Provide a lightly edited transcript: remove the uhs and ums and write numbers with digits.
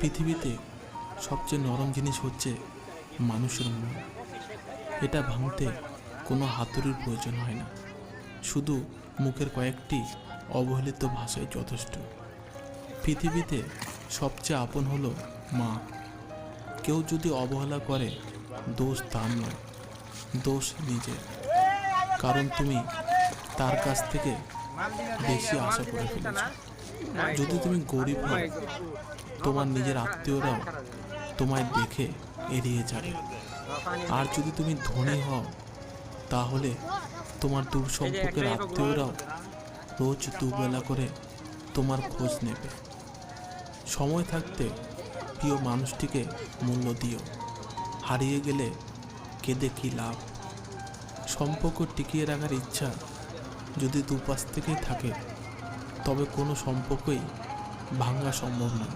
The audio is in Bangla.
পৃথিবীতে সবচেয়ে নরম জিনিস হচ্ছে মানুষের মন। এটা ভাঙতে কোনো হাতুড়ির প্রয়োজন হয় না, শুধু মুখের কয়েকটি অবহেলিত ভাষাই যথেষ্ট। পৃথিবীতে সবচেয়ে আপন হলো মা। কেউ যদি অবহেলা করে, দোষ তার নয়, দোষ নিজের। কারণ তুমি তার কাছ থেকে বেশি আশা করে ফেলেছ। যদি তুমি গরিব হও, তোমার নিজের আত্মীয়রাও তোমায় দেখে এড়িয়ে যাবে। আর যদি তুমি ধনী হও, তাহলে তোমার দূর সম্পর্কের আত্মীয়রাও রোজ দুবেলা করে তোমার খোঁজ নেবে। সময় থাকতে প্রিয় মানুষটিকে মূল্য দিও, হারিয়ে গেলে কেঁদে কী লাভ। সম্পর্ক টিকিয়ে রাখার ইচ্ছা যদি দুপাশ থেকেই থাকে, তবে কোনো সম্পর্কই ভাঙা সম্ভব নয়।